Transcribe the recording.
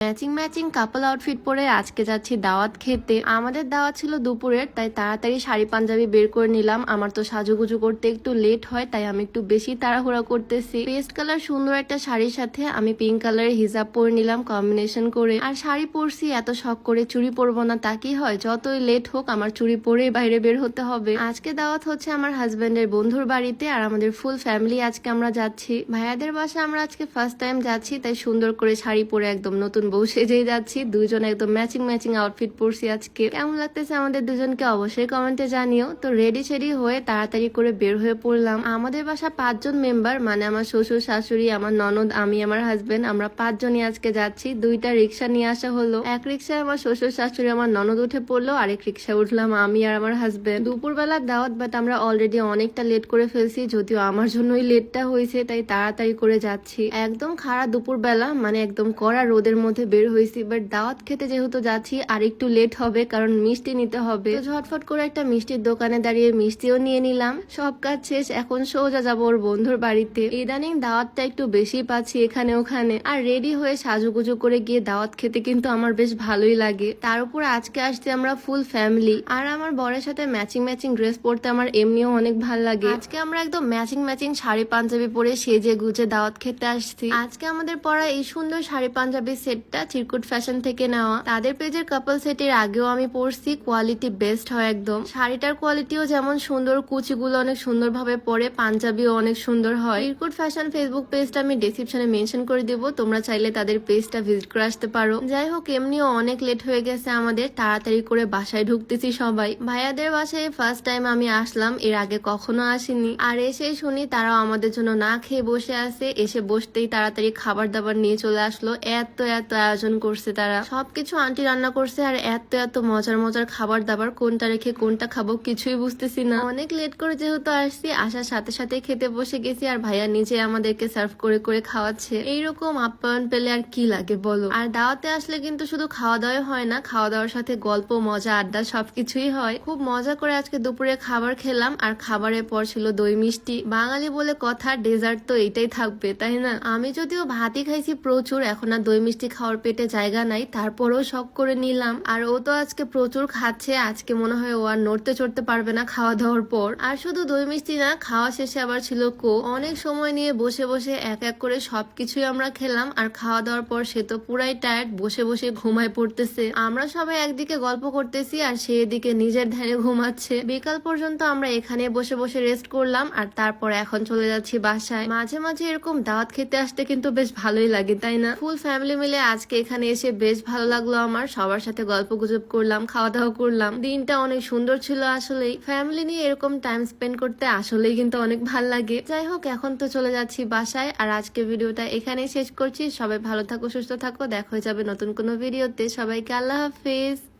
Matching matching কাপল outfit পরে আজকে যাচ্ছি দাওয়াত খেতে। আমাদের দাওয়াত ছিল দুপুরের, তাই তাড়াতাড়ি শাড়ি পাঞ্জাবি বের করে নিলাম। আমার তো সাজুগুজু করতে একটু লেট হয়, তাই আমি একটু বেশি তাড়াহুড়া করতেছি। পেস্ট কালার সুন্দর একটা শাড়ির সাথে আমি পিঙ্ক কালারের হিজাব পরে নিলাম কম্বিনেশন করে। আর শাড়ি পরছি এত শখ করে, চুড়ি পরবো না তা কি হয়? যতই লেট হোক আমার চুড়ি পরে বাইরে বের হতে হবে। আজকে দাওয়াত হচ্ছে আমার হাজবেন্ডের বন্ধুর বাড়িতে, আর আমাদের ফুল ফ্যামিলি আজকে আমরা যাচ্ছি। ভাইয়াদের বাসায় আমরা আজকে ফার্স্ট টাইম যাচ্ছি, তাই সুন্দর করে শাড়ি পরে একদম নতুন বউ সেজেই যাচ্ছি। দুইজন একদম ম্যাচিং ম্যাচিং আউটফিট পরছি আজকে। কেমন লাগতেছে আমাদের দুজনকে অবশ্যই কমেন্টে জানিও। তো রেডি সেডি হয়ে তাড়াতাড়ি করে বের হয়ে পড়লাম। আমাদের বাসা 5 জন মেম্বার, মানে আমার শ্বশুর শাশুড়ি, আমার ননদ, আমি, আমার হাজবেন্ড, আমরা 5 জনই আজকে যাচ্ছি। দুইটা রিক্সা নিয়ে আসা হলো। এক রিক্সায় আমার শ্বশুর শাশুড়ি আমার ননদ উঠে পড়লো, আরেক রিক্সায় উঠলাম আমি আর আমার হাজবেন্ড। দুপুরবেলার দাওয়াত, বাট আমরা অলরেডি অনেকটা লেট করে ফেলছি, যদিও আমার জন্যই লেটটা হয়েছে, তাই তাড়াতাড়ি করে যাচ্ছি। একদম খাড়া দুপুরবেলা, মানে একদম কড়া রোদের মধ্যে বের হয়েছি। বাট দাওয়াত খেতে যেহেতু যাচ্ছি আর একটু লেট হবে, কারণ মিষ্টি নিতে হবে। তো ঝটফট করে একটা মিষ্টির দোকানে দাঁড়িয়ে মিষ্টিও নিয়ে নিলাম। সব কাজ শেষ, এখন সোজা যাবো ওর বন্ধুর বাড়িতে। ইদানিং দাওয়াতটা একটু বেশি পাচ্ছি এখানে ওখানে, আর রেডি হয়ে সাজুগুজু করে গিয়ে দাওয়াত খেতে কিন্তু আমার বেশ ভালোই লাগে। তার উপর আজকে আসছে আমরা ফুল ফ্যামিলি, আর আমার বরের সাথে ম্যাচিং ম্যাচিং ড্রেস পরতে আমার এমনিও অনেক ভালো লাগে। আজকে আমরা একদম ম্যাচিং ম্যাচিং শাড়ি পাঞ্জাবি পরে সেজে গুজে দাওয়াত খেতে আসছি। আজকে আমাদের পরা এই সুন্দর শাড়ি পাঞ্জাবি সেটটা চিরকুট ফ্যাশন থেকে নেওয়া। তাদের পেজের কাপল সেটের আগেও আমি পরছি, কোয়ালিটি বেস্ট হয় একদম। শাড়িটার কোয়ালিটিও যেমন সুন্দর, কুচিগুলো অনেক সুন্দর ভাবে পরে, পাঞ্জাবিও অনেক সুন্দর হয়। চিরকুট ফ্যাশন ফেসবুক পেজটা আমি ডেসক্রিপশনে মেনশন করে দিব, তোমরা চাইলে তাদের পেজটা ভিজিট করে আসতে পারো। যাই হোক, এমনিও অনেক লেট হয়ে গেছে আমাদের, তাড়াতাড়ি করে বাসায় ঢুকতেছি সবাই। ভাইয়াদের বাসায় ফার্স্ট টাইম আমি আসলাম, এর আগে কখনো আসিনি। আর এসে শুনি তারাও আমাদের জন্য না খেয়ে বসে আছে। এসে বসতেই তাড়াতাড়ি খাবার দাবার নিয়ে চলে আসলো। এত এত আয়োজন করছে তারা, সবকিছু আন্টি রান্না করছে, আর এত এত মজার মজার খাবার দাবার, কোনটা রেখে কোনটা খাবো কিছুই বুঝতেছি না। অনেক লেট করে যেহেতু আসছি, আসার সাথে সাথে খেতে বসে গেছি, আর ভাইয়া নিজে আমাদেরকে সার্ভ করে করে খাওয়াচ্ছে। এইরকম আপ্যায়ন পেলে আর কি লাগে বলো। আর দাওয়াতে আসলে কিন্তু শুধু খাওয়া দাওয়াই হয় না, খাওয়া দাওয়ার সাথে গল্প, মজা, আড্ডা সবকিছুই হয়। খুব মজা করে আজকে দুপুরে খাবার খেলাম, আর খাবারের পর ছিল দই মিষ্টি। বাঙালি বলে কথা, ডেজার্ট তো এইটাই থাকবে, তাই না? আমি যদিও ভাতই খাইছি প্রচুর, এখন আর দই মিষ্টি খাওয়ার পেটে জায়গা নাই, তারপরেও শখ করে নিলাম। আর ও তো আজকে প্রচুর খাচ্ছে, আজকে মনে হয় ও আর নড়তে চড়তে পারবে না খাওয়া দাওয়ার পর। আর শুধু দই মিষ্টি না, খাওয়া শেষে আবার ছিল কোক। অনেক সময় নিয়ে বসে বসে এক এক করে সবকিছুই আমরা খেলাম, আর খাওয়া দাওয়ার পর সে তো পুরাই টায়ার্ড, বসে বসে ঘুমায় পড়তেছে। আমরা সবাই একদিকে গল্প করতেছি, আর সে এদিকে নিজের ধ্যানে ঘুমাচ্ছে। বিকাল পর্যন্ত আমরা এখানে বসে বসে রেস্ট করলাম, আর তারপর এখন চলে যাচ্ছি বাসায়। মাঝে মাঝে এরকম দাওয়াত খেতে আসতে কিন্তু বেশ ভালোই লাগে, তাই না? ফুল ফ্যামিলি মিলে আজকে এখানে এসে বেশ ভালো লাগলো আমার। সবার সাথে গল্প গুজব করলাম, খাওয়া দাওয়া করলাম। দিনটা অনেক সুন্দর ছিল আসলেই। ফ্যামিলি নিয়ে এরকম টাইম স্পেন্ড করতে আসলেই কিন্তু অনেক ভালো লাগে। যাই হোক, এখন তো চলে যাচ্ছি বাসায়, আর আজকে ভিডিওটা এখানেই শেষ করছি। সবাই ভালো থাকো, সুস্থ থাকো, দেখা হয়ে যাবে নতুন কোনো ভিডিওতে। সবাইকে আল্লাহ হাফেজ।